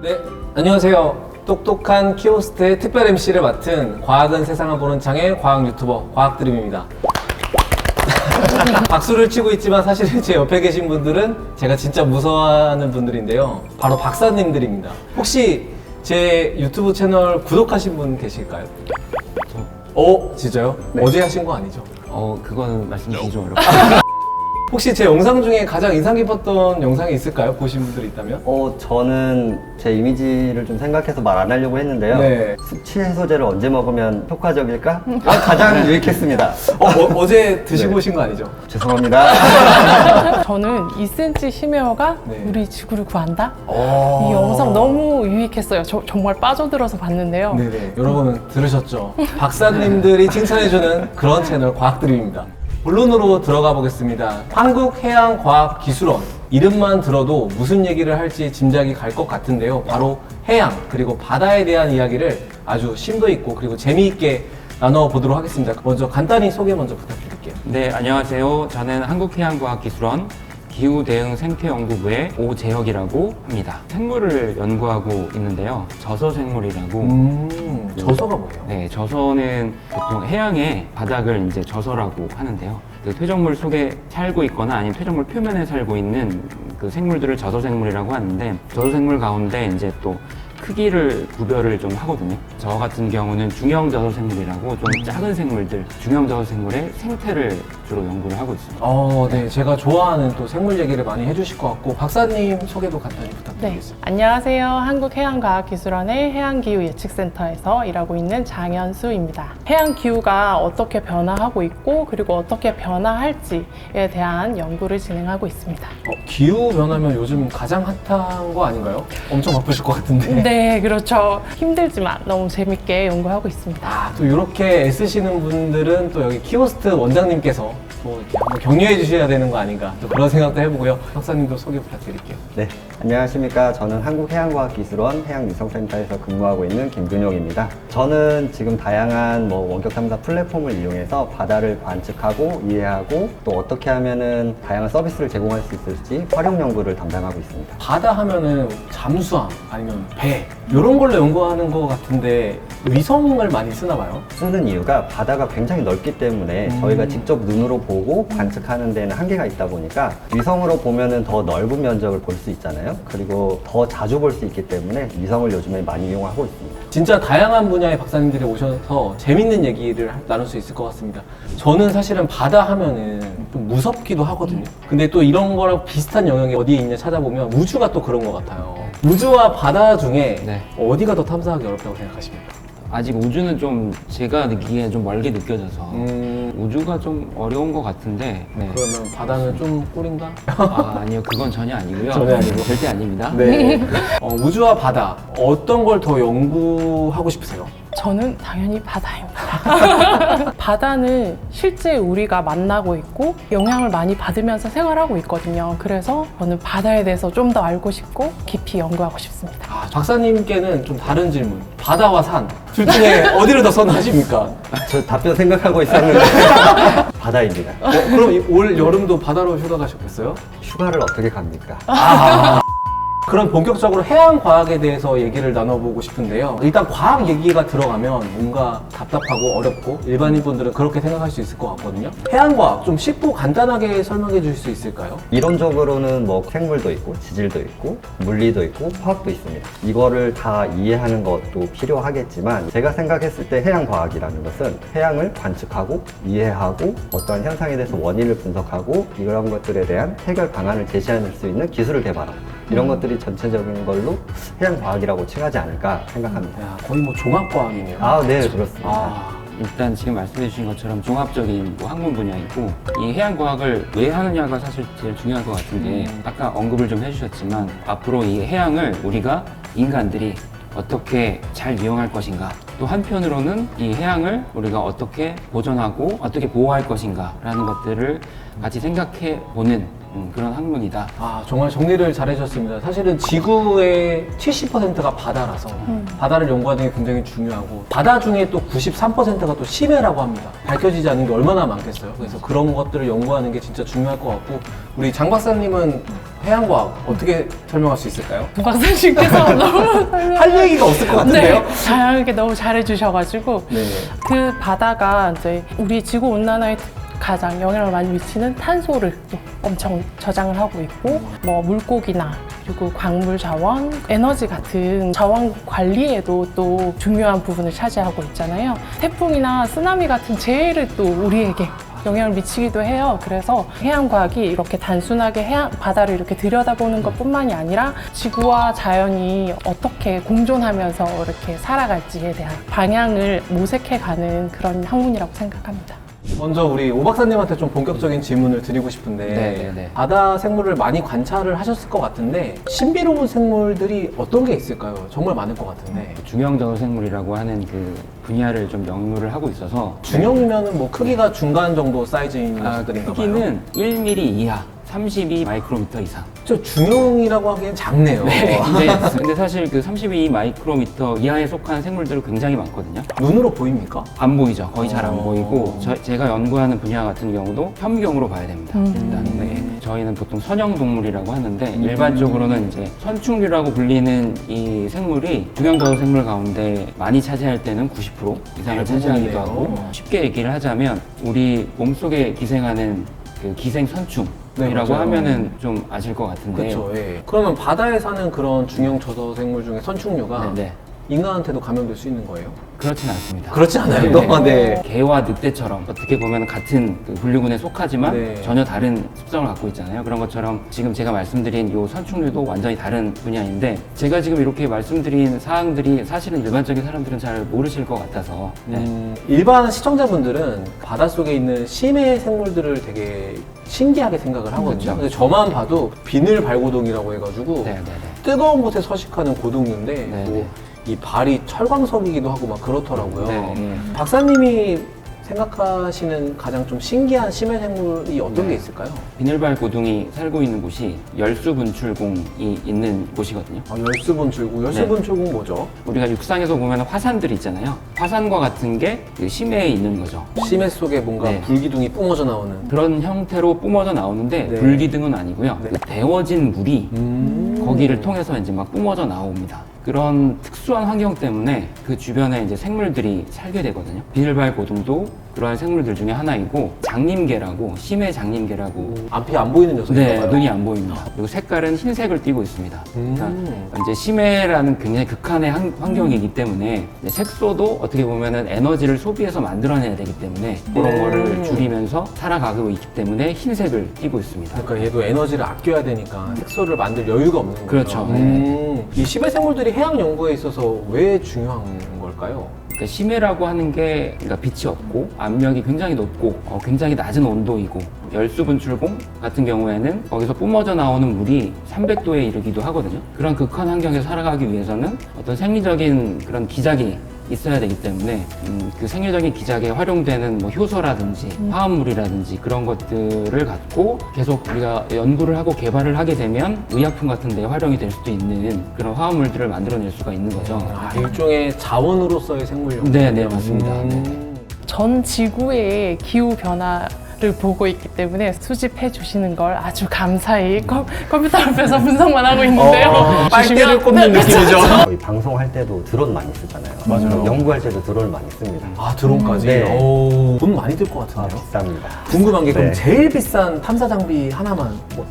네, 안녕하세요. 똑똑한 키오스트의 특별 MC를 맡은 과학은 세상을 보는 창의 과학 유튜버 과학드림입니다. 박수를 치고 있지만 사실 제 옆에 계신 분들은 제가 진짜 무서워하는 분들인데요. 바로 박사님들입니다. 혹시 제 유튜브 채널 구독하신 분 계실까요? 진짜요? 네. 어제 하신 거 아니죠? 그거는 말씀드리기 좀 어렵고. 혹시 제 영상 중에 가장 인상 깊었던 영상이 있을까요? 보신 분들이 있다면? 저는 제 이미지를 좀 생각해서 말 안 하려고 했는데요. 네. 숙취 해소제를 언제 먹으면 효과적일까? 가장 유익했습니다. 어제 드시고 네. 오신 거 아니죠? 죄송합니다. 저는 2cm 심해어가 네. 우리 지구를 구한다? 오. 이 영상 너무 유익했어요. 정말 빠져들어서 봤는데요. 네네. 여러분 들으셨죠? 박사님들이 칭찬해주는 그런 채널 과학드림입니다. 본론으로 들어가 보겠습니다. 한국해양과학기술원. 이름만 들어도 무슨 얘기를 할지 짐작이 갈 것 같은데요. 바로 해양 그리고 바다에 대한 이야기를 아주 심도 있고 그리고 재미있게 나눠보도록 하겠습니다. 먼저 간단히 소개 먼저 부탁드릴게요. 네, 안녕하세요. 저는 한국해양과학기술원 기후대응생태연구부의 오재혁이라고 합니다. 생물을 연구하고 있는데요. 저서생물이라고. 저서가 뭐예요? 네, 저서는 보통 해양의 바닥을 이제 저서라고 하는데요. 그 퇴적물 속에 살고 있거나 아니면 퇴적물 표면에 살고 있는 그 생물들을 저서생물이라고 하는데, 저서생물 가운데 이제 또 크기를 구별을 좀 하거든요. 저 같은 경우는 중형 저서생물이라고 좀 작은 생물들, 중형 저서생물의 생태를 주로 연구를 하고 있습니다. 네. 제가 좋아하는 또 생물 얘기를 많이 해주실 것 같고 박사님 소개도 간단히 네, 부탁드리겠습니다. 안녕하세요. 한국해양과학기술원의 해양기후예측센터에서 일하고 있는 장현수입니다. 해양기후가 어떻게 변화하고 있고 그리고 어떻게 변화할지에 대한 연구를 진행하고 있습니다. 기후 변하면 요즘 가장 핫한 거 아닌가요? 엄청 바쁘실 것 같은데. 네, 그렇죠. 힘들지만 너무 재밌게 연구하고 있습니다. 또 이렇게 애쓰시는 분들은 또 여기 키오스트 원장님께서 또 이렇게 한번 격려해 주셔야 되는 거 아닌가 또 그런 생각도 해보고요. 박사님도 소개 부탁드릴게요. 네, 안녕하십니까. 저는 한국해양과학기술원 해양위성센터에서 근무하고 있는 김준용입니다. 저는 지금 다양한 원격 탐사 플랫폼을 이용해서 바다를 관측하고 이해하고 또 어떻게 하면은 다양한 서비스를 제공할 수 있을지 활용 연구를 담당하고 있습니다. 바다 하면은 잠수함 아니면 배 이런 걸로 연구하는 것 같은데 위성을 많이 쓰나 봐요. 쓰는 이유가 바다가 굉장히 넓기 때문에 저희가 직접 눈으로 보고 관측하는 데는 한계가 있다 보니까 위성으로 보면은 더 넓은 면적을 볼 수 있잖아요. 그리고 더 자주 볼 수 있기 때문에 위성을 요즘에 많이 이용하고 있습니다. 진짜 다양한 분야의 박사님들이 오셔서 재밌는 얘기를 나눌 수 있을 것 같습니다. 저는 사실은 바다 하면은 좀 무섭기도 하거든요. 근데 또 이런 거랑 비슷한 영역이 어디에 있냐 찾아보면 우주가 또 그런 것 같아요. 우주와 바다 중에 네. 어디가 더 탐사하기 어렵다고 생각하십니까? 아직 우주는 좀 제가 느끼기에 좀 멀게 느껴져서 우주가 좀 어려운 것 같은데, 네. 그러면 바다는 좀 꿀인가? 아니요, 그건 전혀 아니고요. 전혀 아니고. 절대 아닙니다. 네. 우주와 바다 어떤 걸 더 연구하고 싶으세요? 저는 당연히 바다입니다. 바다는 실제 우리가 만나고 있고 영향을 많이 받으면서 생활하고 있거든요. 그래서 저는 바다에 대해서 좀 더 알고 싶고 깊이 연구하고 싶습니다. 박사님께는 좀 다른 질문. 바다와 산. 둘 중에 어디를 더 선호하십니까? 저 답변 생각하고 있었는데 바다입니다. 그럼 올 여름도 바다로 휴가 가셨겠어요? 휴가를 어떻게 갑니까? 그럼 본격적으로 해양과학에 대해서 얘기를 나눠보고 싶은데요. 일단 과학 얘기가 들어가면 뭔가 답답하고 어렵고 일반인 분들은 그렇게 생각할 수 있을 것 같거든요. 해양과학 좀 쉽고 간단하게 설명해 주실 수 있을까요? 이론적으로는 생물도 있고 지질도 있고 물리도 있고 화학도 있습니다. 이거를 다 이해하는 것도 필요하겠지만 제가 생각했을 때 해양과학이라는 것은 해양을 관측하고 이해하고 어떠한 현상에 대해서 원인을 분석하고 이런 것들에 대한 해결 방안을 제시할 수 있는 기술을 개발하고 이런 것들이 전체적인 걸로 해양과학이라고 칭하지 않을까 생각합니다. 야, 거의 종합과학이네요. 네, 그렇습니다. 일단 지금 말씀해 주신 것처럼 종합적인 학문 분야이고, 이 해양과학을 왜 하느냐가 사실 제일 중요한 것 같은데, 아까 언급을 좀 해주셨지만 앞으로 이 해양을 우리가 인간들이 어떻게 잘 이용할 것인가, 또 한편으로는 이 해양을 우리가 어떻게 보존하고 어떻게 보호할 것인가 라는 것들을 같이 생각해 보는 그런 학문이다. 아, 정말 정리를 잘 해주셨습니다. 사실은 지구의 70%가 바다라서 바다를 연구하는 게 굉장히 중요하고 바다 중에 또 93%가 또 심해라고 합니다. 밝혀지지 않은 게 얼마나 많겠어요. 그래서 그런 것들을 연구하는 게 진짜 중요할 것 같고 우리 장 박사님은 해양과학 어떻게 설명할 수 있을까요? 부 박사님께서 너무 할 얘기가 없을 것 같은데요? 네, 다양하게 너무 잘해주셔가지고 네. 그 바다가 이제 우리 지구 온난화에 가장 영향을 많이 미치는 탄소를 또 엄청 저장을 하고 있고 뭐 물고기나 그리고 광물 자원, 에너지 같은 자원 관리에도 또 중요한 부분을 차지하고 있잖아요. 태풍이나 쓰나미 같은 재해를 또 우리에게 영향을 미치기도 해요. 그래서 해양과학이 이렇게 단순하게 바다를 이렇게 들여다보는 것뿐만이 아니라 지구와 자연이 어떻게 공존하면서 이렇게 살아갈지에 대한 방향을 모색해가는 그런 학문이라고 생각합니다. 먼저 우리 오 박사님한테 좀 본격적인 질문을 드리고 싶은데 네. 바다 생물을 많이 관찰을 하셨을 것 같은데 신비로운 생물들이 어떤 게 있을까요? 정말 많을 것 같은데 중형 저소생물이라고 하는 그 분야를 좀 연구를 하고 있어서 중형이면은 뭐 크기가 중간 정도 사이즈인 것들인가 봐요. 크기는 1mm 이하, 32 마이크로미터 이상. 저 중형이라고 하기엔 작네요. 근데 사실 그 32 마이크로미터 이하에 속한 생물들은 굉장히 많거든요. 눈으로 보입니까? 안 보이죠. 거의 잘 안 어. 보이고 제가 연구하는 분야 같은 경우도 현미경으로 봐야 됩니다. 일단 저희는 보통 선형 동물이라고 하는데 일반적으로는 이제 선충류라고 불리는 이 생물이 중형 저소 생물 가운데 많이 차지할 때는 90% 이상을 차지하기도 대부분이네요. 하고 쉽게 얘기를 하자면 우리 몸속에 기생하는 그 기생 선충이라고 네, 맞아요. 하면은 좀 아실 것 같은데 그렇죠. 예. 그러면 바다에 사는 그런 중형 저소 생물 중에 선충류가 네. 인간한테도 감염될 수 있는 거예요? 그렇진 않습니다. 그렇지 않아요. 네. 네. 개와 늑대처럼 어떻게 보면 같은 그 분류군에 속하지만 네. 전혀 다른 습성을 갖고 있잖아요. 그런 것처럼 지금 제가 말씀드린 요 선충류도 완전히 다른 분야인데 제가 지금 이렇게 말씀드린 사항들이 사실은 일반적인 사람들은 잘 모르실 것 같아서 일반 시청자분들은 바닷속에 있는 심해 생물들을 되게 신기하게 생각을 하거든요. 그렇죠. 근데 저만 봐도 비늘 발고동이라고 해가지고 네네네. 뜨거운 곳에 서식하는 고동류인데 네네. 뭐 이 발이 철광석이기도 하고 막 그렇더라고요. 네. 박사님이 생각하시는 가장 좀 신기한 심해 생물이 어떤 게 있을까요? 비늘발 고둥이 살고 있는 곳이 열수분출공이 있는 곳이거든요. 아, 열수분출구. 열수분출구는 뭐죠? 우리가 육상에서 보면 화산들이 있잖아요. 화산과 같은 게 그 심해에 있는 거죠. 심해 속에 뭔가 네. 불기둥이 뿜어져 나오는. 그런 형태로 뿜어져 나오는데 네. 불기둥은 아니고요. 네. 그 데워진 물이 거기를 통해서 이제 막 뿜어져 나옵니다. 그런 특수한 환경 때문에 그 주변에 이제 생물들이 살게 되거든요. 비늘발 고둥도 그러한 생물들 중에 하나이고 장님개라고 심해 장님개라고 앞이 안 보이는 녀석인가 네, 봐요. 눈이 안 보입니다. 그리고 색깔은 흰색을 띠고 있습니다. 그러니까 음. 이제 심해라는 굉장히 극한의 환경이기 때문에 이제 색소도 어떻게 보면은 에너지를 소비해서 만들어내야 되기 때문에 그런 거를 줄이면서 살아가고 있기 때문에 흰색을 띠고 있습니다. 그러니까 얘도 에너지를 아껴야 되니까 색소를 만들 여유가 없는 거죠. 그렇죠. 이 심해 생물들이 해양 연구에 있어서 왜 중요한 걸까요? 그러니까 심해라고 하는 게 그러니까 빛이 없고 압력이 굉장히 높고 굉장히 낮은 온도이고 열수분출공 같은 경우에는 거기서 뿜어져 나오는 물이 300도에 이르기도 하거든요. 그런 극한 환경에서 살아가기 위해서는 어떤 생리적인 그런 기작이 있어야 되기 때문에 그 생리적인 기작에 활용되는 뭐 효소라든지 화합물이라든지 그런 것들을 갖고 계속 우리가 연구를 하고 개발을 하게 되면 의약품 같은 데 활용이 될 수도 있는 그런 화합물들을 만들어낼 수가 있는 거죠. 아, 일종의 자원으로서의 생물 연구. 네, 맞습니다. 전 지구의 기후 변화를 보고 있기 때문에 수집해 주시는 걸 아주 감사히 컴퓨터 앞에서 분석만 하고 있는데요. 빨대를 꼽는 느낌이죠. 저희 방송할 때도 드론 많이 쓰잖아요. 맞아요. 연구할 때도 드론 많이 씁니다. 아, 드론까지? 네. 오, 돈 많이 들 것 아, 같은데요? 비쌉니다. 궁금한 게 그럼 네. 제일 비싼 탐사 장비 하나만 뭐